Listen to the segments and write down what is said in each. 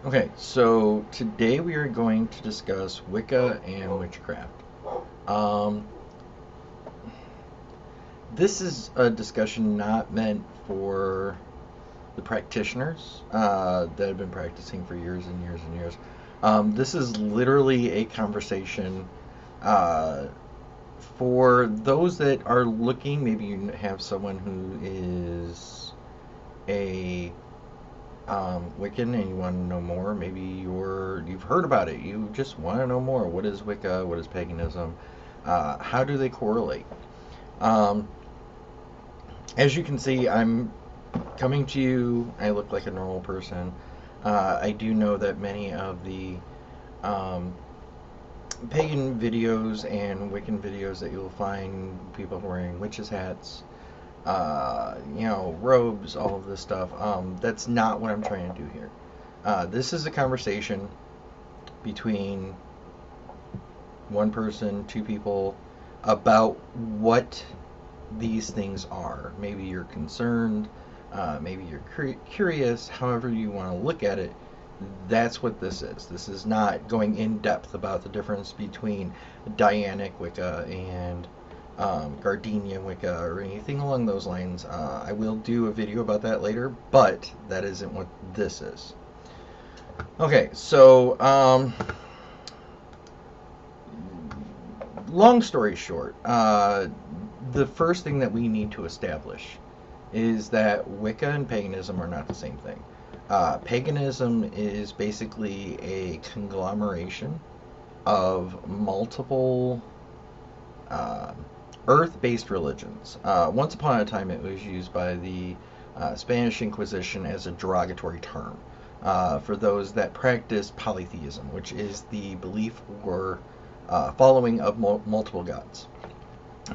Okay, so today we are going to discuss Wicca and witchcraft. Um, this is a discussion not meant for the practitioners that have been practicing for years and years and years. This is literally a conversation uh, for those that are looking. Maybe you have someone who is a Wiccan and you want to know more. Maybe you've heard about it. You just want to know more. What is Wicca? What is paganism? How do they correlate? Um, as you can see, I'm coming to you. I look like a normal person. I do know that many of the um, pagan videos and Wiccan videos that you'll find people wearing witches' hats, robes, all of this stuff. That's not what I'm trying to do here. This is a conversation between one person, two people, about what these things are. Maybe you're concerned, maybe you're curious, however you want to look at it. That's what this is. This is not going in depth about the difference between Dianic Wicca and Gardenian Wicca or anything along those lines. I will do a video about that later, but that isn't what this is. Okay, so long story short, the first thing that we need to establish is that Wicca and paganism are not the same thing. Paganism is basically a conglomeration of multiple uh, earth-based religions. Once upon a time, it was used by the Spanish Inquisition as a derogatory term for those that practice polytheism, which is the belief or following of multiple gods.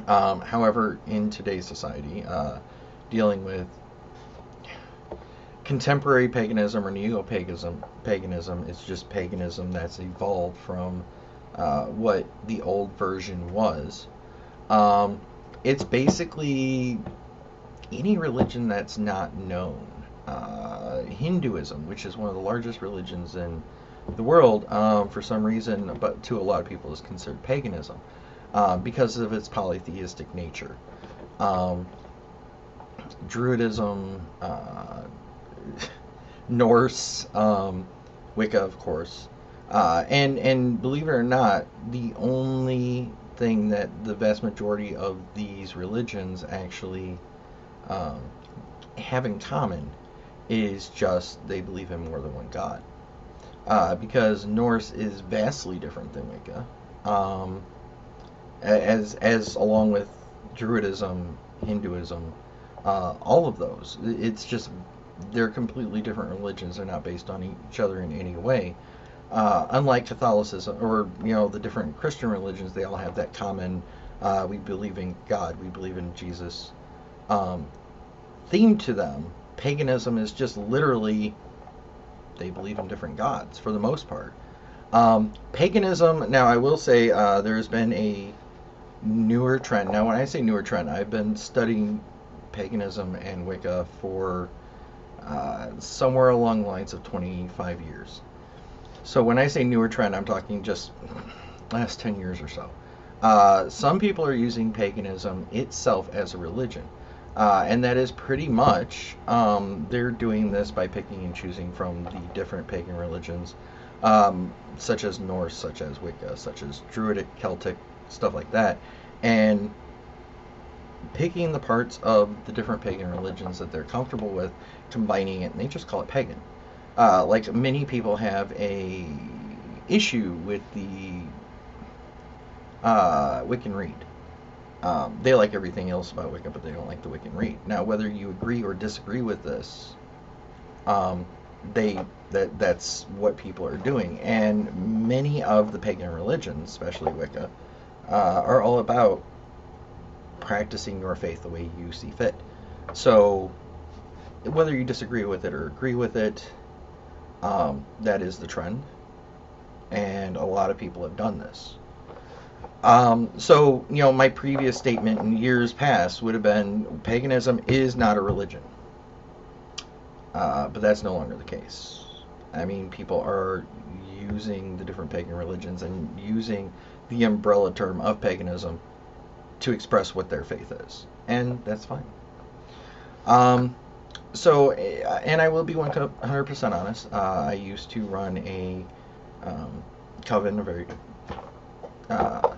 However, in today's society, dealing with contemporary paganism or neo-paganism is just paganism that's evolved from what the old version was. Um, it's basically any religion that's not known. Hinduism, which is one of the largest religions in the world, for some reason, but to a lot of people is considered paganism because of its polytheistic nature. Um, Druidism, Norse, Wicca, of course, and believe it or not, the only thing that the vast majority of these religions actually um, have in common is just they believe in more than one god. Because Norse is vastly different than Wicca, as along with Druidism, Hinduism, all of those. It's just they're completely different religions. They're not based on each other in any way. Unlike Catholicism or the different Christian religions, they all have that common. We believe in God. We believe in Jesus. Um, theme to them. Paganism is just literally they believe in different gods for the most part. Paganism. Now, I will say there's been a newer trend. Now, when I say newer trend, I've been studying paganism and Wicca for somewhere along the lines of 25 years. So when I say newer trend, I'm talking just last 10 years or so. Some people are using paganism itself as a religion. And that is pretty much, they're doing this by picking and choosing from the different pagan religions, such as Norse, such as Wicca, such as Druidic, Celtic, stuff like that, and picking the parts of the different pagan religions that they're comfortable with, combining it, and they just call it pagan. Like many people have a issue with the Wiccan Rite. They like everything else about Wicca, but they don't like the Wiccan Rite. Now, whether you agree or disagree with this, um, that's what people are doing, and many of the pagan religions, especially Wicca, are all about practicing your faith the way you see fit. So, whether you disagree with it or agree with it, that is the trend, and a lot of people have done this. So, my previous statement in years past would have been paganism is not a religion. But that's no longer the case. I mean, people are using the different pagan religions and using the umbrella term of paganism to express what their faith is, and that's fine. Um, and I will be 100% honest. I used to run um, coven, uh,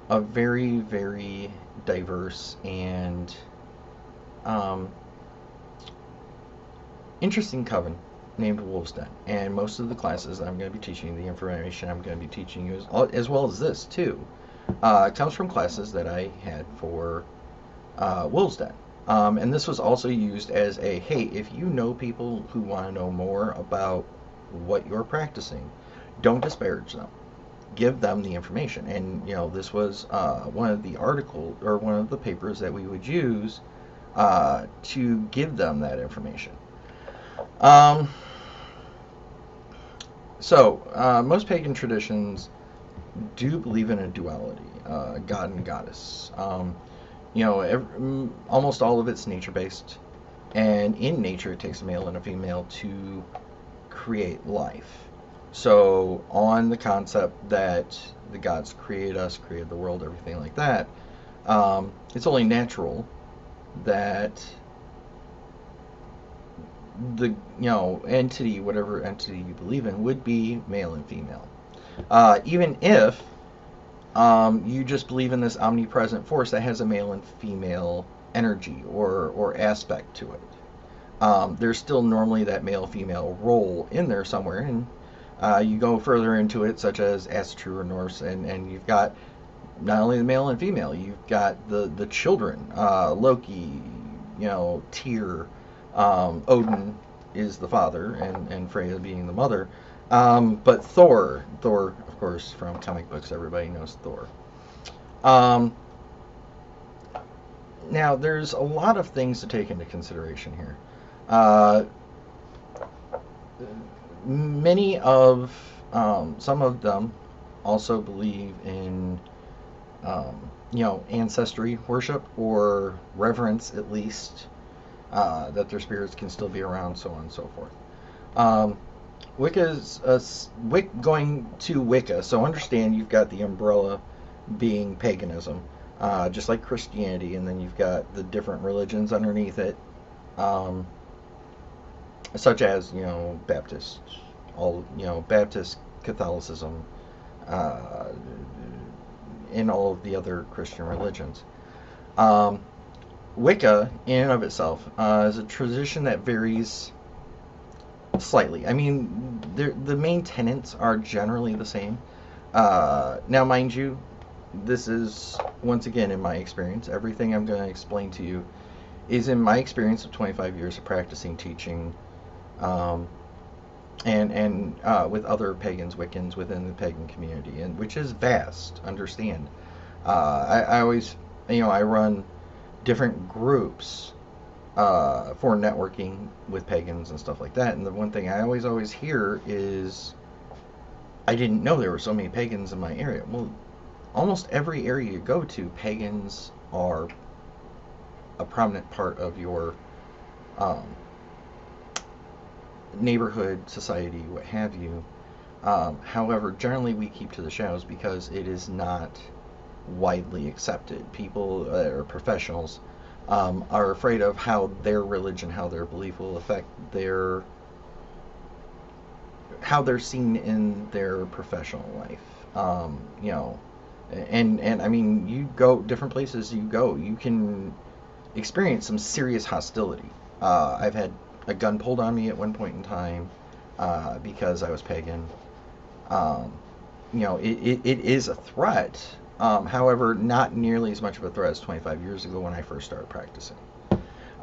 a very, very diverse and um, interesting coven named Wolves Den. And most of the classes that I'm going to be teaching, the information I'm going to be teaching you, as well as this too, comes from classes that I had for Wolves Den. And this was also used as a, hey, if you know people who want to know more about what you're practicing, don't disparage them. Give them the information. And, this was one of the articles or one of the papers that we would use to give them that information. Um, most pagan traditions do believe in a duality, god and goddess. Almost all of it's nature based, and in nature, it takes a male and a female to create life. So, on the concept that the gods created us, created the world, everything like that, it's only natural that the entity, whatever entity you believe in, would be male and female. Even if you just believe in this omnipresent force that has a male and female energy or aspect to it. There's still normally that male-female role in there somewhere, and you go further into it, such as Asatru or Norse, and you've got not only the male and female, you've got the children, Loki, Tyr, Odin is the father, and Freya being the mother. But Thor, of course, from comic books, everybody knows Thor. Um, Now, there's a lot of things to take into consideration here. Uh, some of them also believe in, ancestry worship or reverence, at least, that their spirits can still be around, so on and so forth. Um, going to Wicca. So understand you've got the umbrella being paganism, just like Christianity, and then you've got the different religions underneath it, um, such as Baptist, Catholicism, uh, and all of the other Christian religions. Um, Wicca, in and of itself, is a tradition that varies slightly. I mean, the main tenets are generally the same. Now, mind you, this is, once again, in my experience. Everything I'm going to explain to you is in my experience of 25 years of practicing teaching, um, and with other pagans, Wiccans within the pagan community, and which is vast. Understand? I always, I run different groups for networking with pagans and stuff like that. And the one thing I always hear is, I didn't know there were so many pagans in my area. Well, almost every area you go to, pagans are a prominent part of your um, neighborhood, society, what have you. However, generally we keep to the shadows because it is not widely accepted. People or professionals are afraid of how their religion, how their belief will affect how they're seen in their professional life. And I mean, you go different places you go, you can experience some serious hostility. I've had a gun pulled on me at one point in time because I was pagan. Um, it is a threat. However, not nearly as much of a threat as 25 years ago when I first started practicing.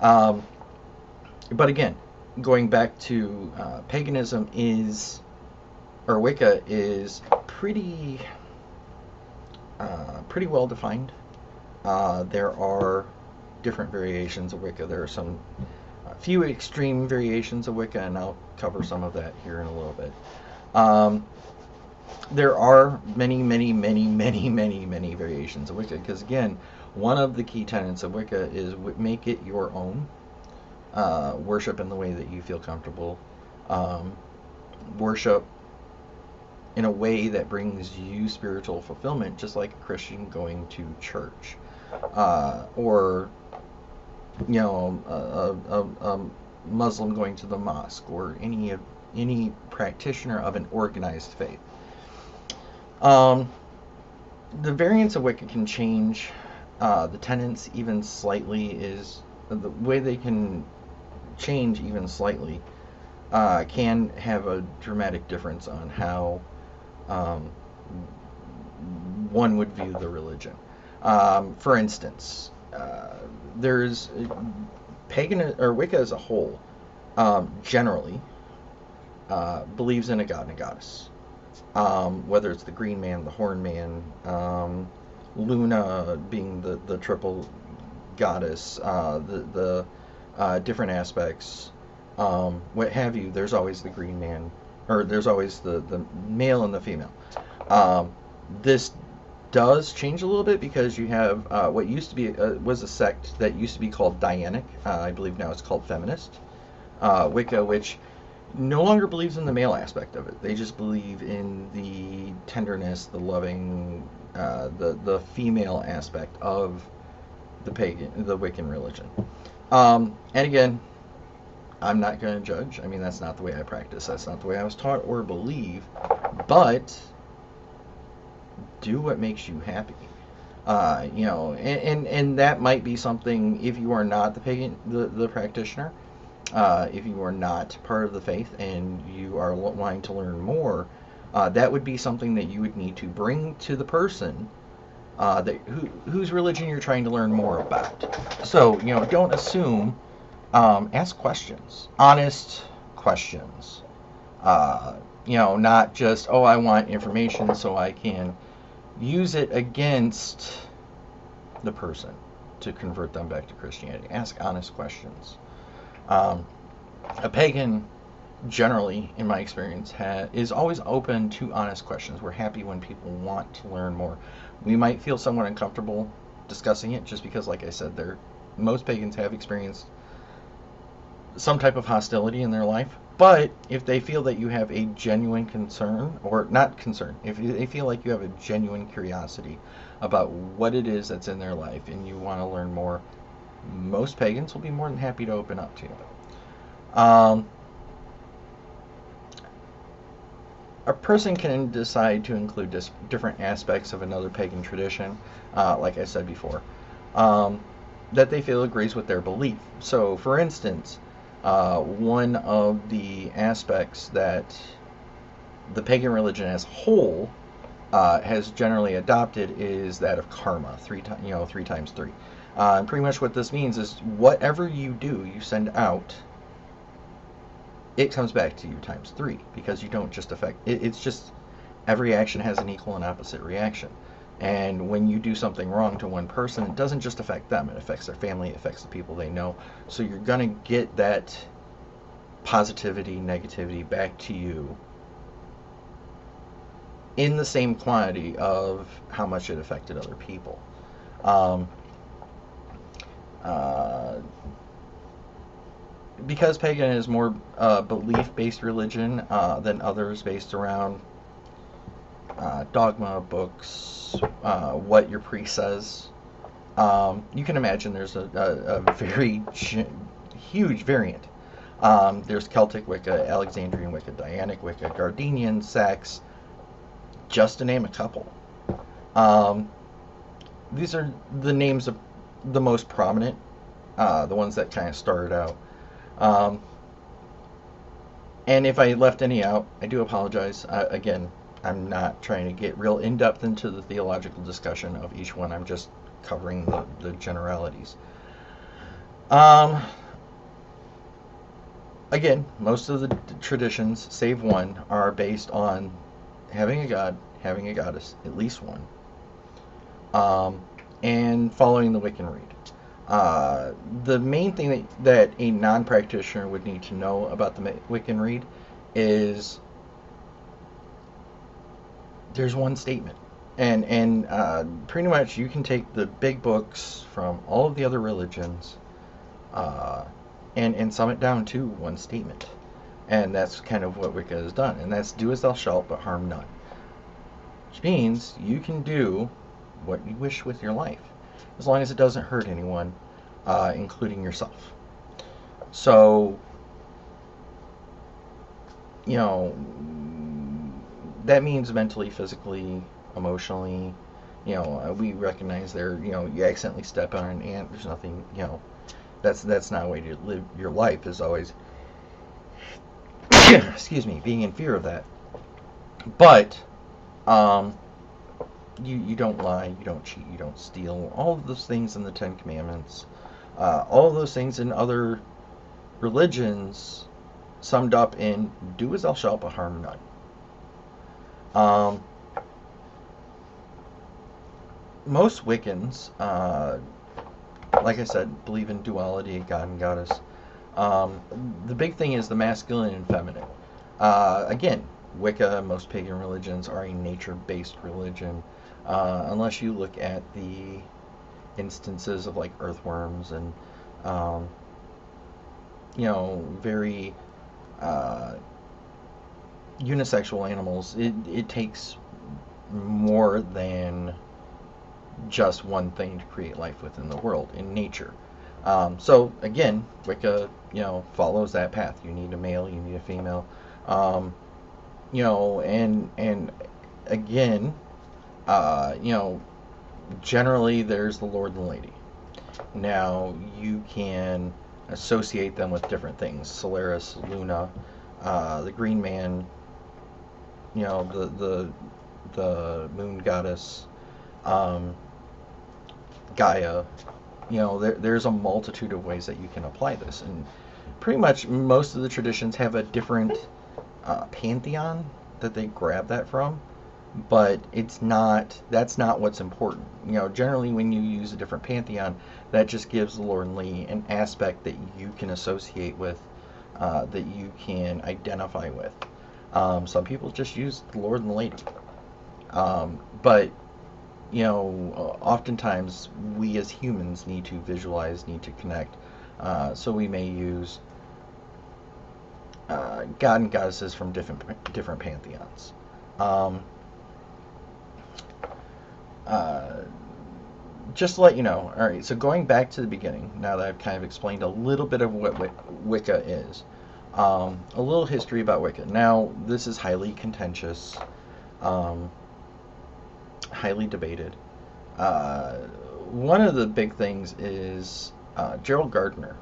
Um, but again, going back to paganism or Wicca is pretty well defined. There are different variations of Wicca. There are a few extreme variations of Wicca, and I'll cover some of that here in a little bit. There are many, many, many, many, many, many variations of Wicca, because again, one of the key tenets of Wicca is make it your own. Worship in the way that you feel comfortable. Um, worship in a way that brings you spiritual fulfillment, just like a Christian going to church, or a Muslim going to the mosque, or any practitioner of an organized faith. Um, the variants of Wicca can change. The tenets even slightly is the way they can change even slightly can have a dramatic difference on how um, one would view the religion. For instance, there's pagan or Wicca as a whole generally believes in a god and a goddess. Whether it's the Green Man, the Horn Man, Luna being the triple goddess, the different aspects, what have you. There's always the Green Man, or there's always the male and the female. This does change a little bit because you have what used to be was a sect that used to be called Dianic. I believe now it's called Feminist Wicca, which no longer believes in the male aspect of it. They just believe in the tenderness, the loving, the female aspect of the Wiccan religion. And again, I'm not going to judge. I mean, that's not the way I practice. That's not the way I was taught or believe. But do what makes you happy. And that might be something if you are not the practitioner. If you are not part of the faith and you are wanting to learn more, that would be something that you would need to bring to the person whose religion you're trying to learn more about. So, don't assume. Ask questions, honest questions. Not just, oh, I want information so I can use it against the person to convert them back to Christianity. Ask honest questions. A pagan, generally, in my experience, is always open to honest questions. We're happy when people want to learn more. We might feel somewhat uncomfortable discussing it just because, like I said, most pagans have experienced some type of hostility in their life. But if they feel that you have a genuine concern, or not concern, if they feel like you have a genuine curiosity about what it is that's in their life and you want to learn more, most pagans will be more than happy to open up to you. A person can decide to include different aspects of another pagan tradition, like I said before, that they feel agrees with their belief. So, for instance, one of the aspects that the pagan religion as a whole has generally adopted is that of karma, three times three. And pretty much what this means is whatever you do, you send out, it comes back to you times three, because you don't just affect it. It's just every action has an equal and opposite reaction. And when you do something wrong to one person, it doesn't just affect them. It affects their family. It affects the people they know. So you're going to get that positivity, negativity back to you in the same quantity of how much it affected other people. Because pagan is more belief-based religion than others based around dogma, books, what your priest says. You can imagine there's a very huge variant. There's Celtic Wicca, Alexandrian Wicca, Dianic Wicca, Gardenian, Sax, just to name a couple. These are the names of the most prominent, the ones that kind of started out. And if I left any out, I do apologize. Again, I'm not trying to get real in-depth into the theological discussion of each one. I'm just covering the generalities. Again, most of the traditions, save one, are based on having a god, having a goddess, at least one, and following the Wiccan Rite. The main thing that a non-practitioner would need to know about the Wiccan Rite is there's one statement. And pretty much you can take the big books from all of the other religions and sum it down to one statement. And that's kind of what Wicca has done. And that's do as thou shalt, but harm none. Which means you can do what you wish with your life, as long as it doesn't hurt anyone, including yourself. So, you know, that means mentally, physically, emotionally. You know, we recognize there, you know, you accidentally step on an ant, there's nothing, you know, that's not a way to live your life, is always, excuse me, being in fear of that. But, you don't lie, you don't cheat, you don't steal, all of those things in the Ten Commandments, all of those things in other religions summed up in do as thou shalt, but harm none. Most Wiccans, like I said, believe in duality, God and goddess. The big thing is the masculine and feminine. Again, Wicca, most pagan religions are a nature-based religion, unless you look at the instances of like earthworms and you know, very unisexual animals. It takes more than just one thing to create life within the world in nature. So again, Wicca, you know, follows that path. You need a male, you need a female, you know, and again, you know, generally there's the Lord and Lady. Now you can associate them with different things: Solaris, Luna, the Green Man, you know, the Moon Goddess, Gaia. You know, there's a multitude of ways that you can apply this, and pretty much most of the traditions have a different pantheon that they grab that from, but that's not what's important. You know, generally when you use a different pantheon, that just gives the Lord and Lady an aspect that you can associate with, that you can identify with. Some people just use the Lord and the Lady, but you know, oftentimes we as humans need to visualize, need to connect, so we may use God and goddesses from different pantheons. Just to let you know, all right, so going back to the beginning, now that I've kind of explained a little bit of what Wicca is, a little history about Wicca. Now, this is highly contentious, highly debated. One of the big things is Gerald Gardner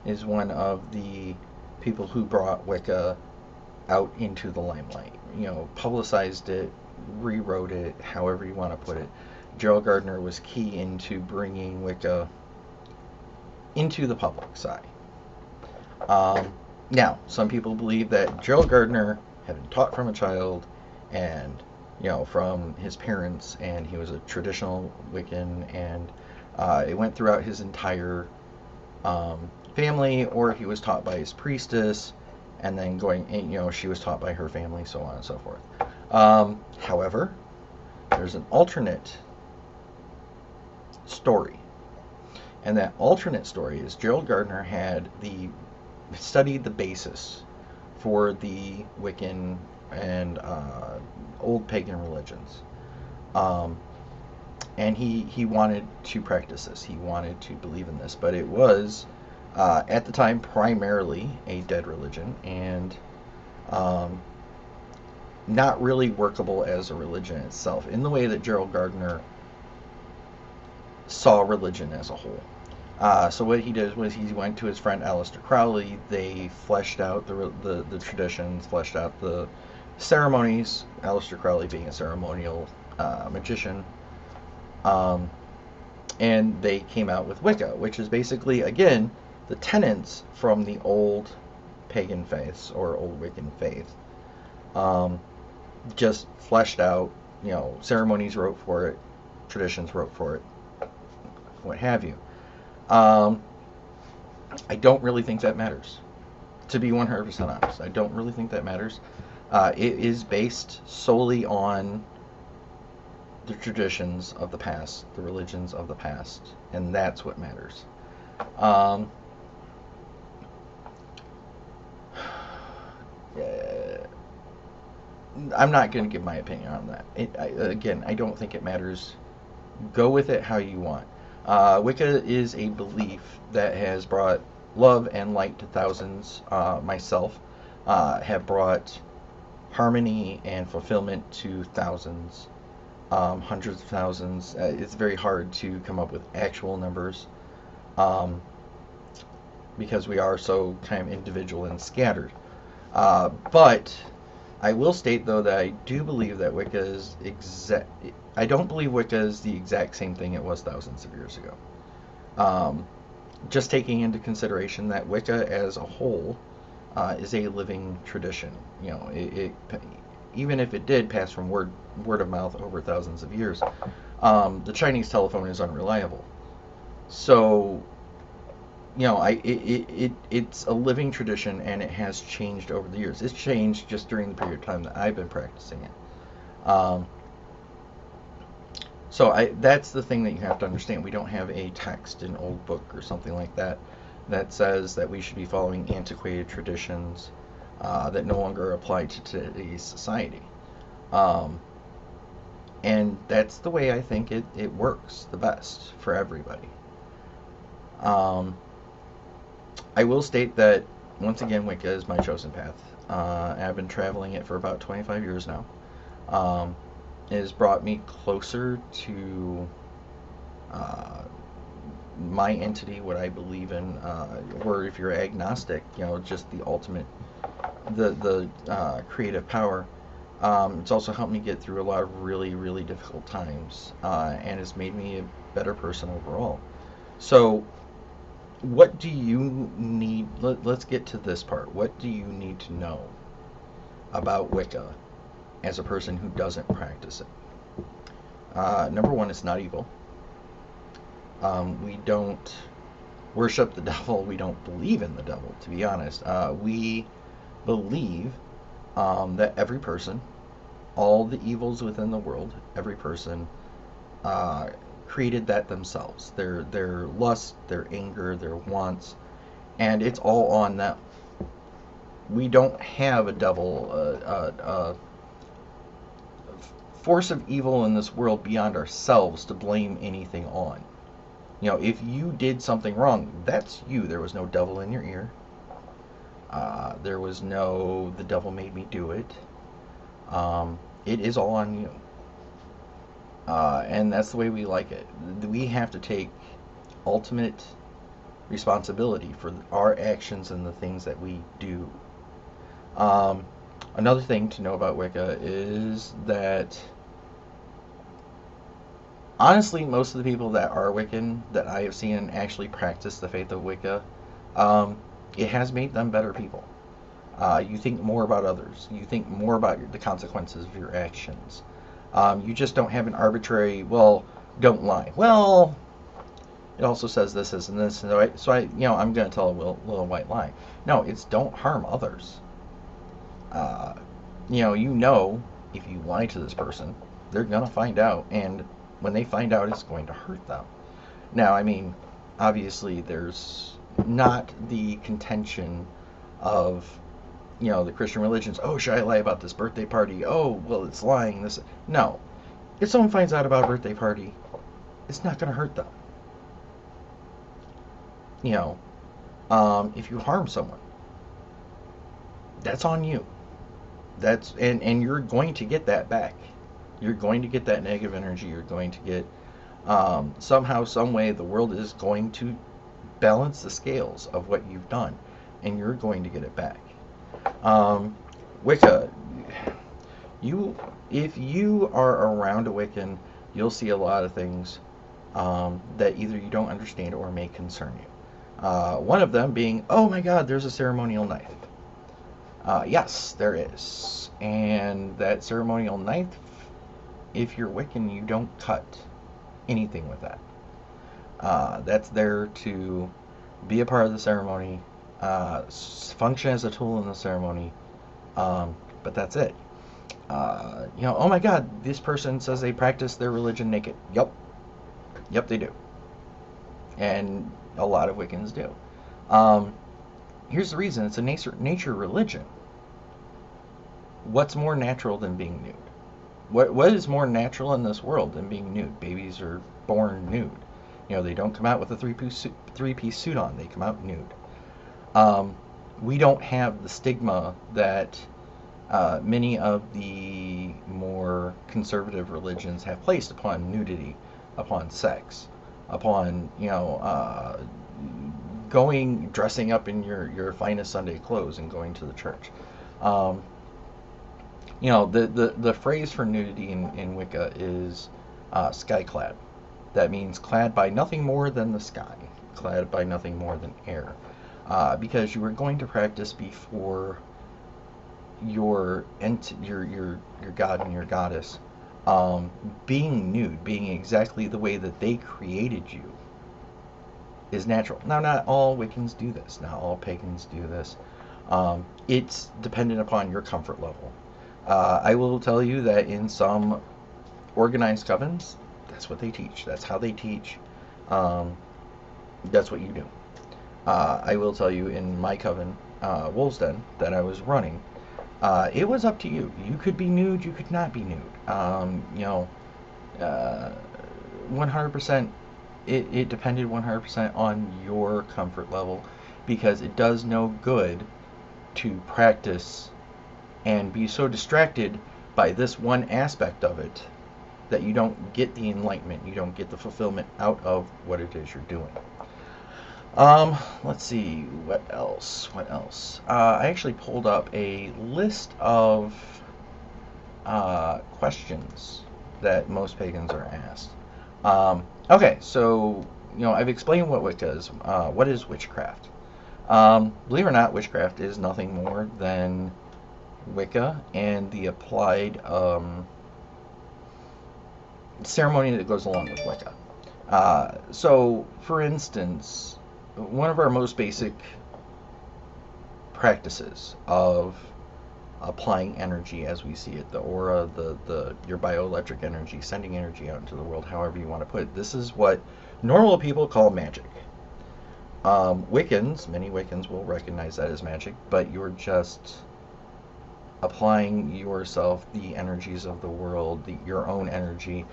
is one of the people who brought Wicca out into the limelight. You know, publicized it, rewrote it, however you want to put it. Gerald Gardner was key into bringing Wicca into the public's eye. Now, some people believe that Gerald Gardner had been taught from a child, and you know, from his parents, and he was a traditional Wiccan, and it went throughout his entire family, or he was taught by his priestess, and then you know, she was taught by her family, so on and so forth. However, there's an alternate story, and that alternate story is Gerald Gardner had studied the basis for the Wiccan and old pagan religions, and he wanted to practice this. He wanted to believe in this, but it was at the time primarily a dead religion, and not really workable as a religion itself in the way that Gerald Gardner saw religion as a whole. So what he did was he went to his friend Aleister Crowley. They fleshed out the traditions, fleshed out the ceremonies, Aleister Crowley being a ceremonial magician, and they came out with Wicca, which is basically, again, the tenets from the old pagan faiths or old Wiccan faith, just fleshed out. You know, ceremonies wrote for it, traditions wrote for it, what have you. I don't really think that matters, to be 100% honest. I don't really think that matters. It is based solely on the traditions of the past, the religions of the past, and that's what matters. I'm not going to give my opinion on that. Again, I don't think it matters. Go with it how you want. Wicca is a belief that has brought love and light to thousands. Myself have brought harmony and fulfillment to thousands, hundreds of thousands. It's very hard to come up with actual numbers um, because we are so kind of individual and scattered. But I will state, though, that I do believe that Wicca is exact. I don't believe Wicca is the exact same thing it was thousands of years ago. Um, just taking into consideration that Wicca as a whole is a living tradition. You know, even if it did pass from word of mouth over thousands of years, the Chinese telephone is unreliable. So, you know, it's a living tradition, and it has changed over the years. It's changed just during the period of time that I've been practicing it. So that's the thing that you have to understand. We don't have a text, an old book or something like that, that says that we should be following antiquated traditions that no longer apply to today's society. Um, and that's the way I think it works the best for everybody. Um, I will state that, once again, Wicca is my chosen path. I've been traveling it for about 25 years now. Um, it has brought me closer to uh, my entity, what I believe in, or if you're agnostic, you know, just the ultimate, the creative power. It's also helped me get through a lot of really, really difficult times, and it's made me a better person overall. So, what do you need? Let's get to this part. What do you need to know about Wicca as a person who doesn't practice it? Number one, it's not evil. We don't worship the devil. We don't believe in the devil, to be honest. We believe that every person, all the evils within the world, every person uh, created that themselves. Their lust, their anger, their wants, and it's all on them. We don't have a devil, force of evil in this world beyond ourselves to blame anything on. You know, if you did something wrong, that's you. There was no devil in your ear. There was no, the devil made me do it. It is all on you. And that's the way we like it. We have to take ultimate responsibility for our actions and the things that we do. Um, Another thing to know about Wicca is that, honestly, most of the people that are Wiccan that I have seen actually practice the faith of Wicca, um, it has made them better people. You think more about others. You think more about the consequences of your actions. You just don't have an arbitrary, well, don't lie. Well, it also says this, this, and this. I'm going to tell a little white lie. No, it's don't harm others. Uh, if you lie to this person, they're going to find out, and when they find out, it's going to hurt them. Now, I mean, obviously, there's not the contention of, the Christian religions. Oh, should I lie about this birthday party? Oh, well, it's lying. This, no. If someone finds out about a birthday party, it's not going to hurt them. If you harm someone, that's on you. And you're going to get that back. You're going to get that negative energy. You're going to get somehow, some way, the world is going to balance the scales of what you've done, and you're going to get it back. Wicca, if you are around a Wiccan, you'll see a lot of things that either you don't understand or may concern you. One of them being, oh my God, there's a ceremonial knife. Yes, there is. And that ceremonial knife, if you're Wiccan, you don't cut anything with that. That's there to be a part of the ceremony, function as a tool in the ceremony, but that's it. Oh my God, this person says they practice their religion naked. Yep, they do. And a lot of Wiccans do. Here's the reason. It's a nature religion. What's more natural than being nude? What is more natural in this world than being nude? Babies are born nude. You know, they don't come out with a three-piece suit on. They come out nude. Um, we don't have the stigma that many of the more conservative religions have placed upon nudity, upon sex, upon, dressing up in your finest Sunday clothes and going to the church. Um, the phrase for nudity in Wicca is skyclad. That means clad by nothing more than the sky, clad by nothing more than air. Because you are going to practice before your god and your goddess, being nude, being exactly the way that they created you, is natural. Now, not all Wiccans do this. Not all pagans do this. It's dependent upon your comfort level. I will tell you that in some organized covens, that's what they teach. That's how they teach. That's what you do. I will tell you in my coven, Wolves Den, that I was running, it was up to you. You could be nude, you could not be nude. 100%, it depended 100% on your comfort level, because it does no good to practice and be so distracted by this one aspect of it that you don't get the enlightenment, you don't get the fulfillment out of what it is you're doing. Let's see, what else? I actually pulled up a list of questions that most pagans are asked. Okay, so, I've explained what Wicca is. What is witchcraft? Believe it or not, witchcraft is nothing more than Wicca and the applied ceremony that goes along with Wicca. So, for instance, one of our most basic practices of applying energy as we see it, the aura, your bioelectric energy, sending energy out into the world, however you want to put it. This is what normal people call magic. Many Wiccans will recognize that as magic, but you're just applying yourself, the energies of the world, your own energy,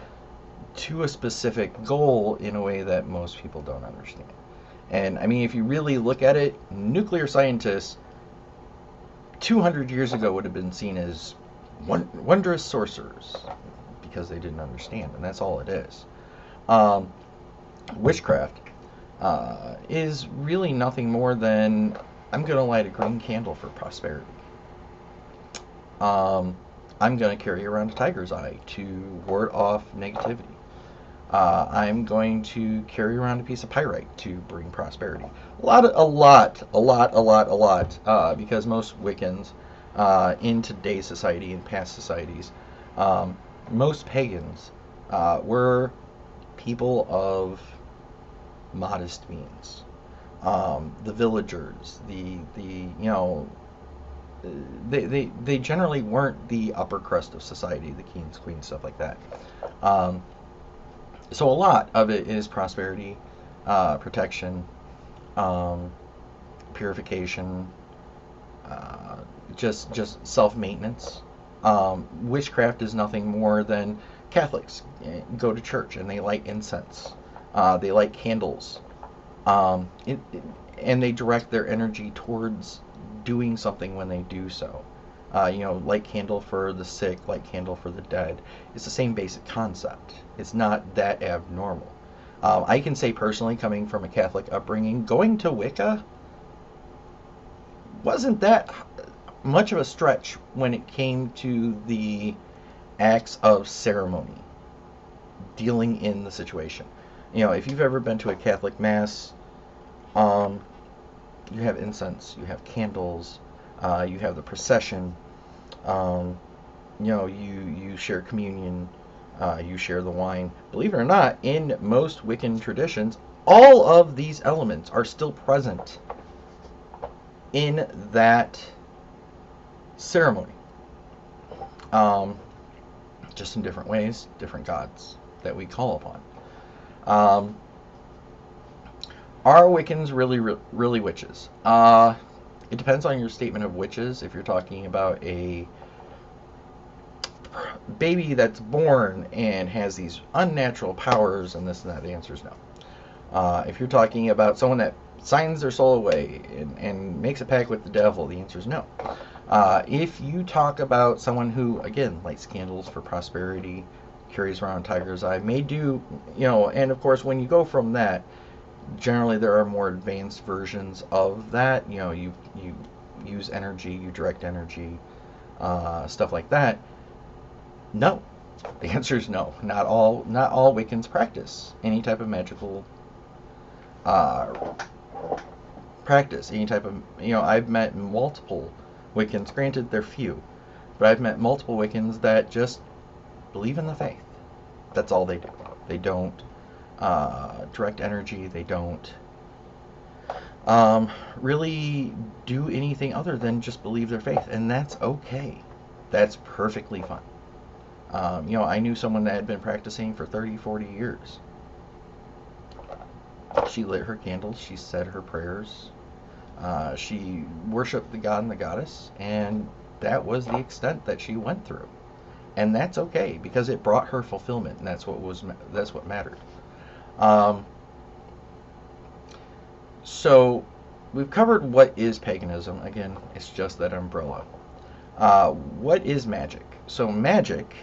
to a specific goal in a way that most people don't understand. And I mean, if you really look at it, nuclear scientists 200 years ago would have been seen as wondrous sorcerers because they didn't understand, and that's all it is. Witchcraft is really nothing more than, I'm going to light a green candle for prosperity. I'm going to carry around a tiger's eye to ward off negativity. I'm going to carry around a piece of pyrite to bring prosperity. A lot, because most Wiccans in today's society and past societies, most pagans were people of modest means. The villagers, they generally weren't the upper crust of society, the kings, queens, stuff like that. So a lot of it is prosperity, protection, purification, just self-maintenance. Witchcraft is nothing more than Catholics go to church and they light incense, they light candles, and they direct their energy towards doing something when they do so. Light candle for the sick, light candle for the dead. It's the same basic concept. It's not that abnormal. I can say personally, coming from a Catholic upbringing, going to Wicca wasn't that much of a stretch when it came to the acts of ceremony, dealing in the situation. If you've ever been to a Catholic Mass, you have incense, you have candles, you have the procession, you share communion, you share the wine. Believe it or not, in most Wiccan traditions, all of these elements are still present in that ceremony. Just in different ways, different gods that we call upon. Are Wiccans really witches? It depends on your statement of witches. If you're talking about a baby that's born and has these unnatural powers and this and that, the answer is no. If you're talking about someone that signs their soul away and makes a pact with the devil, the answer is no. If you talk about someone who, again, lights candles for prosperity, carries around a tiger's eye, may do, and of course, when you go from that, generally there are more advanced versions of that. You use energy, you direct energy, stuff like that. No, the answer is no. Not all Wiccans practice any type of magical practice. Any type of I've met multiple Wiccans. Granted, they're few, but I've met multiple Wiccans that just believe in the faith. That's all they do. They don't direct energy. They don't really do anything other than just believe their faith, and that's okay. That's perfectly fine. I knew someone that had been practicing for 30, 40 years. She lit her candles, she said her prayers, she worshipped the god and the goddess, and that was the extent that she went through. And that's okay, because it brought her fulfillment, and that's what mattered. So we've covered what is paganism. Again, it's just that umbrella. What is magic? So magic,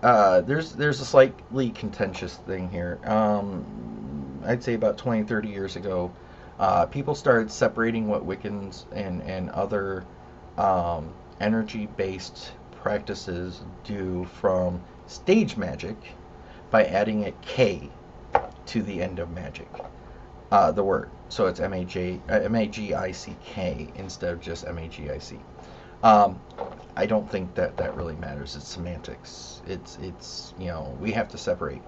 there's a slightly contentious thing here. I'd say about 20, 30 years ago, people started separating what Wiccans and other energy-based practices do from stage magic by adding a K to the end of magic, the word. So it's M-A-G-I-C-K instead of just M-A-G-I-C. I don't think that really matters. It's semantics. It's we have to separate.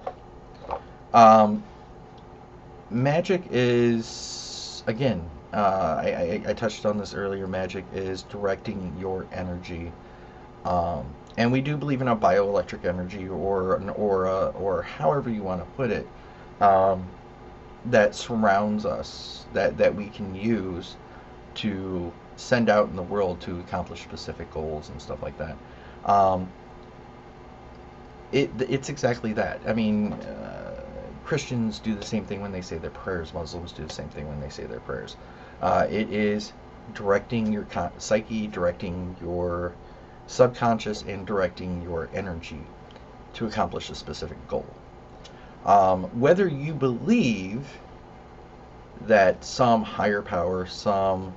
Magic is, again, I touched on this earlier. Magic is directing your energy, and we do believe in a bioelectric energy or an aura or however you want to put it, that surrounds us, that we can use to send out in the world to accomplish specific goals and stuff like that. It's exactly that. I mean, Christians do the same thing when they say their prayers. Muslims do the same thing when they say their prayers. It is directing your psyche, directing your subconscious, and directing your energy to accomplish a specific goal. Whether you believe that some higher power, some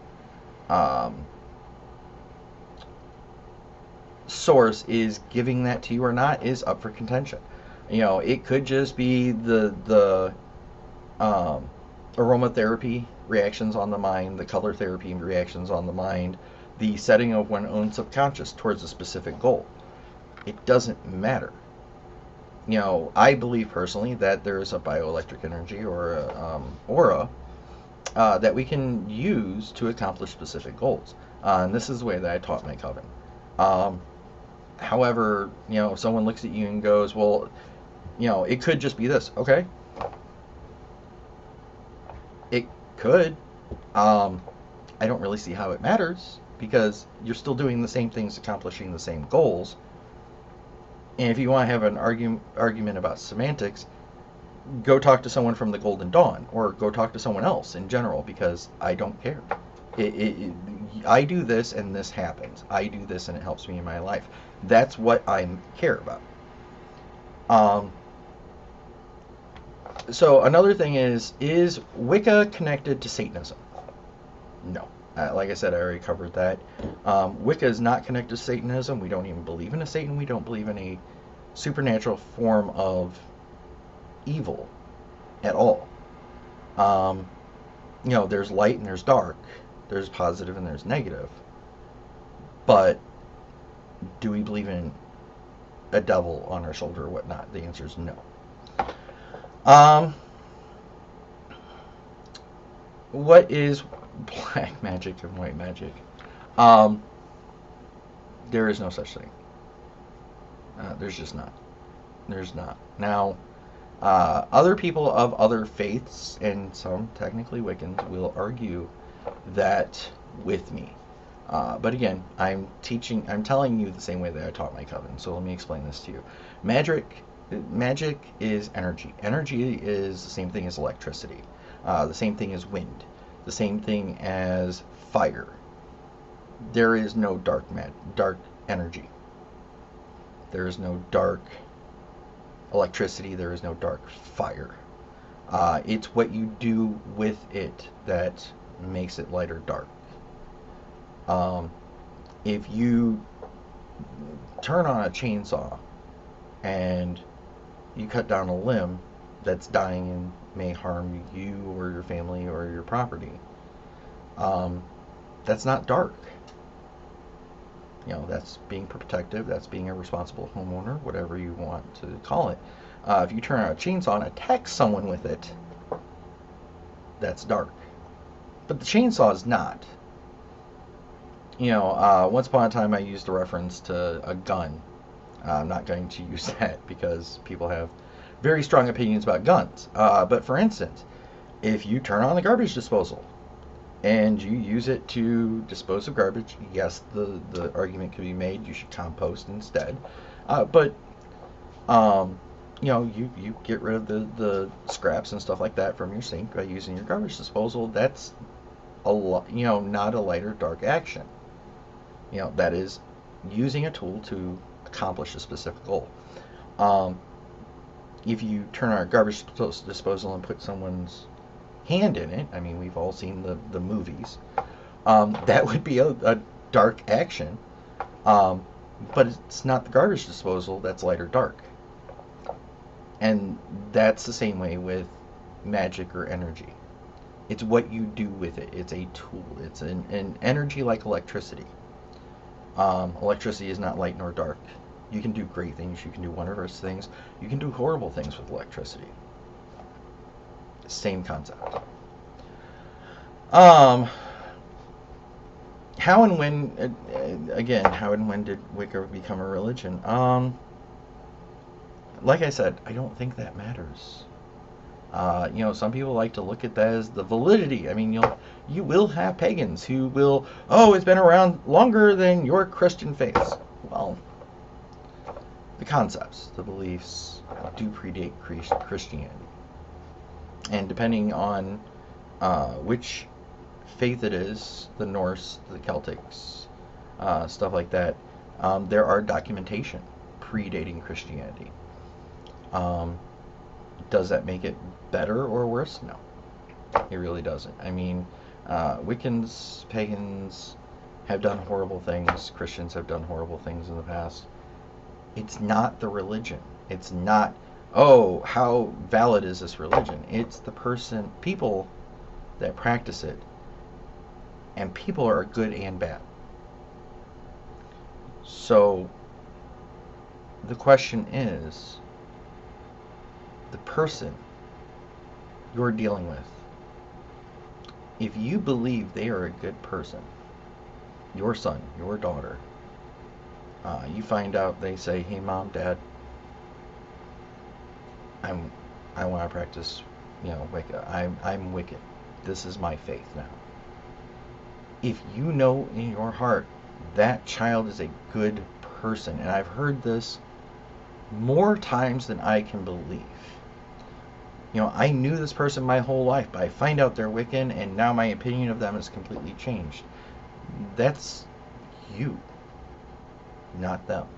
source is giving that to you or not is up for contention. It could just be the aromatherapy reactions on the mind, the color therapy reactions on the mind, the setting of one's own subconscious towards a specific goal. It doesn't matter. I believe personally that there is a bioelectric energy or a aura that we can use to accomplish specific goals. And this is the way that I taught my coven. However, if someone looks at you and goes, well, it could just be this. Okay. It could. I don't really see how it matters, because you're still doing the same things, accomplishing the same goals. And if you want to have an argument about semantics, go talk to someone from the Golden Dawn, or go talk to someone else in general, because I don't care. I do this and this happens. I do this and it helps me in my life. That's what I care about. So another thing is Wicca connected to Satanism? No. Like I said, I already covered that. Wicca is not connected to Satanism. We don't even believe in a Satan. We don't believe in a supernatural form of evil at all. There's light and there's dark. There's positive and there's negative. But do we believe in a devil on our shoulder or whatnot? The answer is no. What is black magic and white magic? There is no such thing. There's just not. There's not. Now, other people of other faiths, and some technically Wiccans, will argue that with me. But again, I'm telling you the same way that I taught my coven. So let me explain this to you. Magic, magic is energy. Energy is the same thing as electricity, the same thing as wind, the same thing as fire. There is no dark energy. There is no dark electricity. There is no dark fire. It's what you do with it that makes it light or dark. If you turn on a chainsaw and you cut down a limb that's dying and may harm you or your family or your property, that's not dark. That's being protective, that's being a responsible homeowner, whatever you want to call it. If you turn on a chainsaw and attack someone with it, that's dark. But the chainsaw is not. Once upon a time I used a reference to a gun. I'm not going to use that because people have very strong opinions about guns. But for instance, if you turn on the garbage disposal and you use it to dispose of garbage, yes, the argument could be made you should compost instead. But you get rid of the scraps and stuff like that from your sink by using your garbage disposal. That's not a light or dark action. That is using a tool to accomplish a specific goal. If you turn our garbage disposal and put someone's hand in it, I mean, we've all seen the movies, that would be a dark action, but it's not the garbage disposal that's light or dark. And that's the same way with magic or energy. It's what you do with it. It's a tool. It's an energy like electricity. Electricity is not light nor dark. You can do great things. You can do wondrous things. You can do horrible things with electricity. Same concept. How and when, again, how and when did Wicca become a religion? Like I said, I don't think that matters. Some people like to look at that as the validity. I mean, you will have pagans who will, it's been around longer than your Christian faith. Well, the concepts, the beliefs do predate Christianity. And depending on which faith it is, the Norse, the Celtics, stuff like that, there are documentation predating Christianity. Does that make it better or worse? No, it really doesn't. I mean, Wiccans, pagans have done horrible things. Christians have done horrible things in the past. It's not the religion. It's not, how valid is this religion? It's the people that practice it. And people are good and bad. So, the question is, the person you're dealing with, if you believe they are a good person, your son, your daughter, you find out they say, hey mom, dad, I want to practice, Wicca. I'm wicked. This is my faith now. If you know in your heart that child is a good person, and I've heard this more times than I can believe. I knew this person my whole life, but I find out they're Wiccan, and now my opinion of them has completely changed. That's you, not them.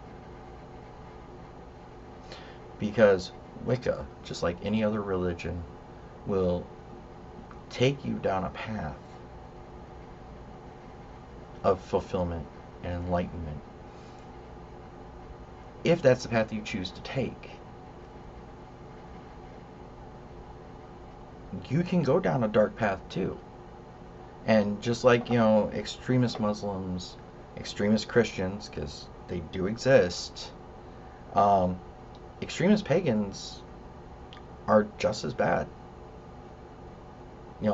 Because Wicca, just like any other religion, will take you down a path of fulfillment and enlightenment, if that's the path you choose to take. You can go down a dark path too. And just like, extremist Muslims, extremist Christians, because they do exist, extremist pagans are just as bad.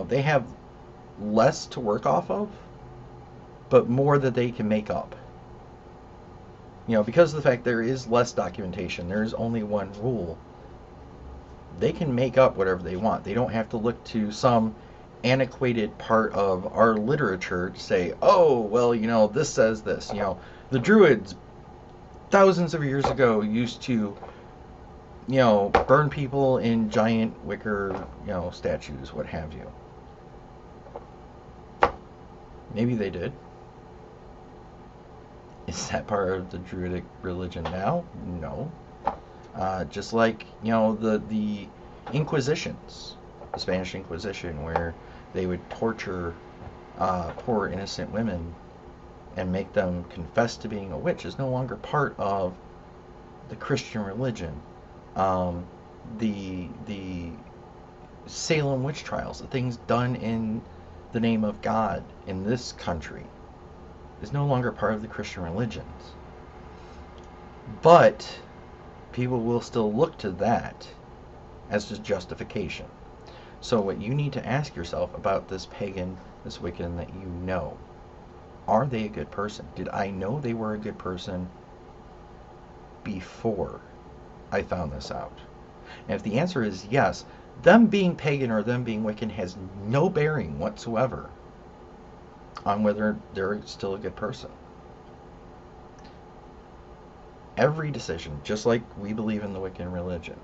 They have less to work off of, but more that they can make up. Because of the fact there is less documentation, there is only one rule, they can make up whatever they want. They don't have to look to some antiquated part of our literature to say, oh, well, this says this. The Druids thousands of years ago used to, burn people in giant wicker, statues, what have you. Maybe they did. Is that part of the Druidic religion now? No. Just like, the Inquisitions, the Spanish Inquisition, where they would torture poor innocent women and make them confess to being a witch, is no longer part of the Christian religion. The Salem witch trials, the things done in the name of God in this country, is no longer part of the Christian religions. But people will still look to that as a justification. So what you need to ask yourself about this pagan, this Wiccan that you know, are they a good person? Did I know they were a good person before I found this out? And if the answer is yes, them being pagan or them being Wiccan has no bearing whatsoever on whether they're still a good person. Every decision, just like we believe in the Wiccan religion,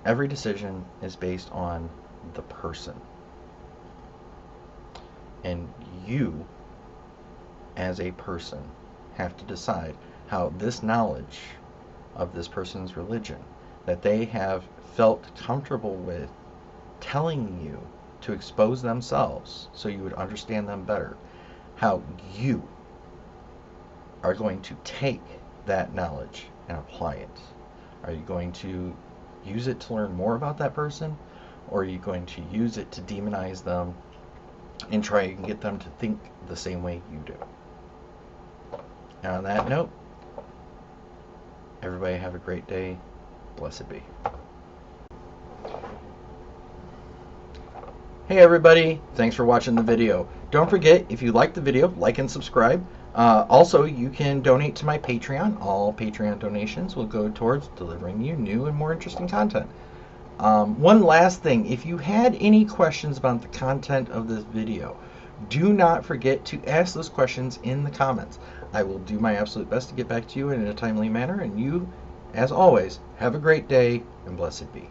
every decision is based on the person. And you, as a person, have to decide how this knowledge of this person's religion that they have felt comfortable with telling you to expose themselves so you would understand them better, how you are going to take that knowledge and apply it. Are you going to use it to learn more about that person, or are you going to use it to demonize them and try and get them to think the same way you do? And on that note, everybody have a great day. Blessed be. Hey everybody, thanks for watching the video. Don't forget, if you like the video, like and subscribe. Also, you can donate to my Patreon. All Patreon donations will go towards delivering you new and more interesting content. One last thing, if you had any questions about the content of this video, do not forget to ask those questions in the comments. I will do my absolute best to get back to you in a timely manner, and you, as always, have a great day and blessed be.